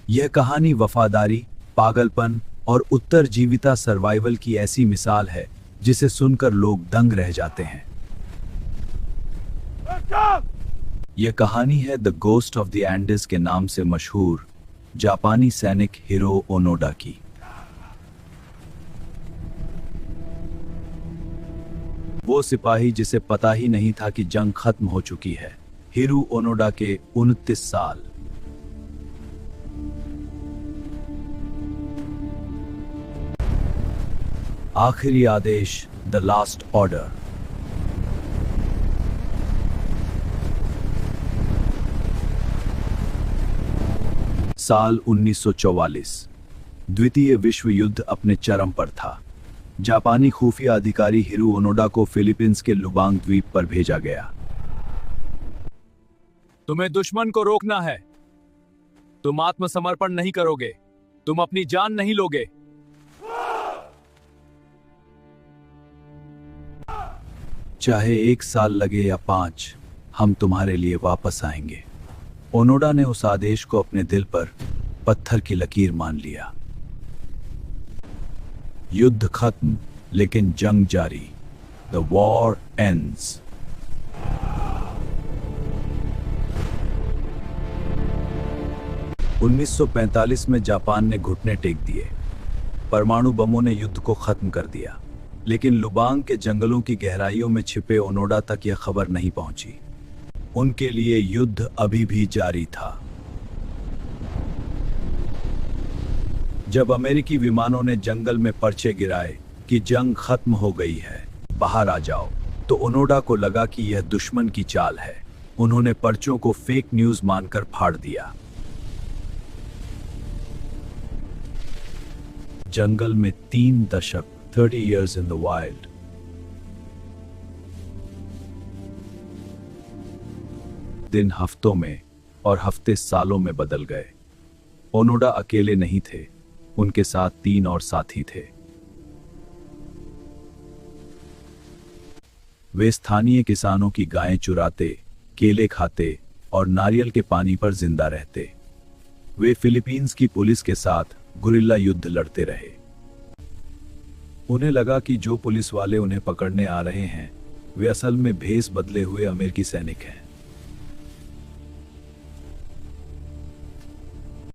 यह कहानी वफादारी, पागलपन और उत्तरजीविता सर्वाइवल की ऐसी मिसाल है जिसे सुनकर लोग दंग रह जाते हैं। यह कहानी है the ghost of the Andes के नाम से मशहूर जापानी सैनिक हिरो ओनोडा की। वो सिपाही जिसे पता ही नहीं था कि जंग खत्म हो चुकी है। हिरो ओनोडा के 29 साल। आखिरी आदेश, द लास्ट ऑर्डर। साल 1944। द्वितीय विश्व युद्ध अपने चरम पर था। जापानी खुफिया अधिकारी हिरो ओनोडा को फिलीपींस के लुबांग द्वीप पर भेजा गया। तुम्हें दुश्मन को रोकना है। तुम आत्मसमर्पण नहीं करोगे, तुम अपनी जान नहीं लोगे। चाहे 1 साल लगे या 5, हम तुम्हारे लिए वापस आएंगे। ओनोडा ने उस आदेश को अपने दिल पर पत्थर की लकीर मान लिया। युद्ध खत्म, लेकिन जंग जारी। The war ends. (1945) में जापान ने घुटने टेक दिए। परमाणु बमों ने युद्ध को खत्म कर दिया, लेकिन लुबांग के जंगलों की गहराइयों में छिपे ओनोडा तक यह खबर नहीं पहुंची। उनके लिए युद्ध अभी भी जारी था। जब अमेरिकी विमानों ने जंगल में पर्चे गिराए कि जंग खत्म हो गई है, बाहर आ जाओ, तो ओनोडा को लगा कि यह दुश्मन की चाल है। उन्होंने पर्चों को फेक न्यूज मानकर फाड़ दिया। जंगल में 3 दशक, 30 years in the wild। दिन हफ्तों में और हफ्ते सालों में बदल गए। ओनोडा अकेले नहीं थे, उनके साथ 3 और साथी थे। वे स्थानीय किसानों की गायें चुराते, केले खाते और नारियल के पानी पर जिंदा रहते। वे फिलीपींस की पुलिस के साथ गुरिल्ला युद्ध लड़ते रहे। उन्हें लगा कि जो पुलिस वाले उन्हें पकड़ने आ रहे हैं, वे असल में भेष बदले हुए अमेरिकी सैनिक हैं।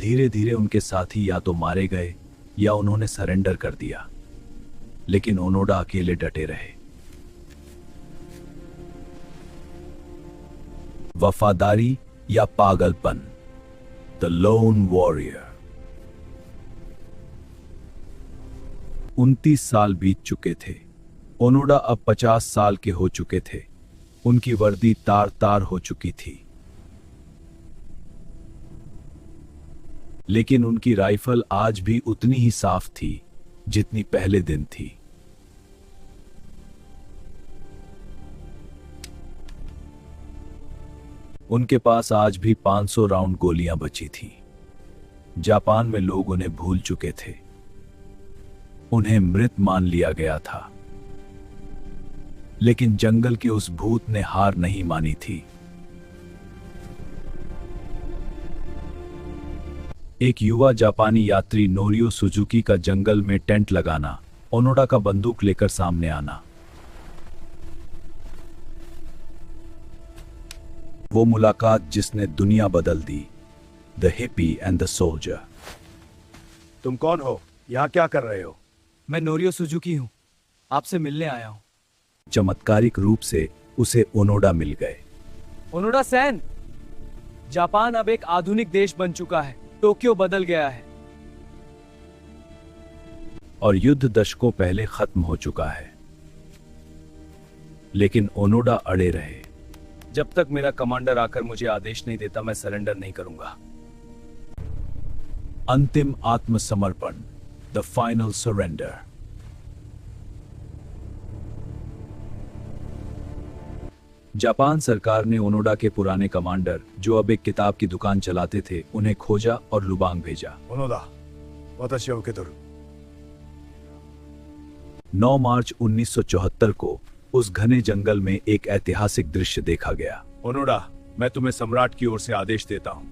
धीरे धीरे उनके साथी या तो मारे गए या उन्होंने सरेंडर कर दिया, लेकिन ओनोडा अकेले डटे रहे। वफादारी या पागलपन, द लोन वॉरियर। 29 साल बीत चुके थे। ओनोडा अब 50 साल के हो चुके थे। उनकी वर्दी तार तार हो चुकी थी, लेकिन उनकी राइफल आज भी उतनी ही साफ थी जितनी पहले दिन थी। उनके पास आज भी 500 राउंड गोलियां बची थीं। जापान में लोग उन्हें भूल चुके थे। उन्हें मृत मान लिया गया था, लेकिन जंगल के उस भूत ने हार नहीं मानी थी। एक युवा जापानी यात्री नोरियो सुजुकी का जंगल में टेंट लगाना, ओनोडा का बंदूक लेकर सामने आना। वो मुलाकात जिसने दुनिया बदल दी। The hippie and the soldier. तुम कौन हो? यहां क्या कर रहे हो? मैं नोरियो सुजुकी हूं, आपसे मिलने आया हूं। चमत्कारिक रूप से उसे ओनोडा मिल गए। ओनोडा सैन, जापान अब एक आधुनिक देश बन चुका है। टोक्यो बदल गया है और युद्ध दशकों पहले खत्म हो चुका है, लेकिन ओनोडा अड़े रहे। जब तक मेरा कमांडर आकर मुझे आदेश नहीं देता, मैं सरेंडर नहीं करूंगा। अंतिम आत्मसमर्पण, द फाइनल सरेंडर। जापान सरकार ने ओनोडा के पुराने कमांडर, जो अब एक किताब की दुकान चलाते थे, उन्हें खोजा और लुबांग भेजा। ओनोडा, 私は受け取る। 9 मार्च 1974 को उस घने जंगल में एक ऐतिहासिक दृश्य देखा गया। ओनोडा, मैं तुम्हें सम्राट की ओर से आदेश देता हूं।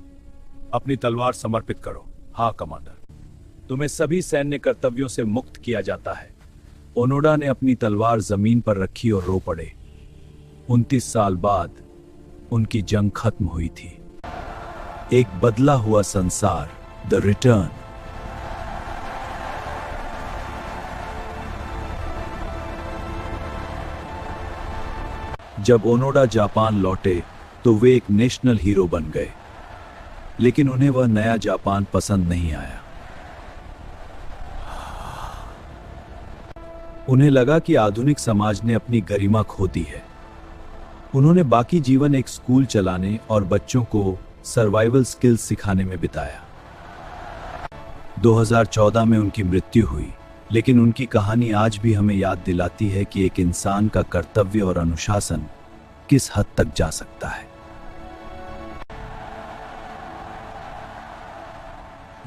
अपनी तलवार समर्पित करो। हाँ कमांडर, तुम्हें सभी सैन्य कर्तव्यों से मुक्त किया जाता है। ओनोडा ने अपनी तलवार जमीन पर रखी और रो पड़े। 29 साल बाद उनकी जंग खत्म हुई थी। एक बदला हुआ संसार, द रिटर्न। जब ओनोडा जापान लौटे तो वे एक नेशनल हीरो बन गए, लेकिन उन्हें वह नया जापान पसंद नहीं आया। उन्हें लगा कि आधुनिक समाज ने अपनी गरिमा खो दी है। उन्होंने बाकी जीवन एक स्कूल चलाने और बच्चों को सर्वाइवल स्किल्स सिखाने में बिताया। 2014 में उनकी मृत्यु हुई, लेकिन उनकी कहानी आज भी हमें याद दिलाती है कि एक इंसान का कर्तव्य और अनुशासन किस हद तक जा सकता है।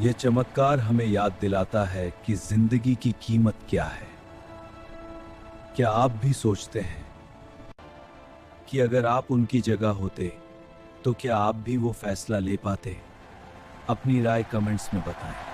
यह चमत्कार हमें याद दिलाता है कि जिंदगी की कीमत क्या है। क्या आप भी सोचते हैं कि अगर आप उनकी जगह होते तो क्या आप भी वो फैसला ले पाते? अपनी राय कमेंट्स में बताएं।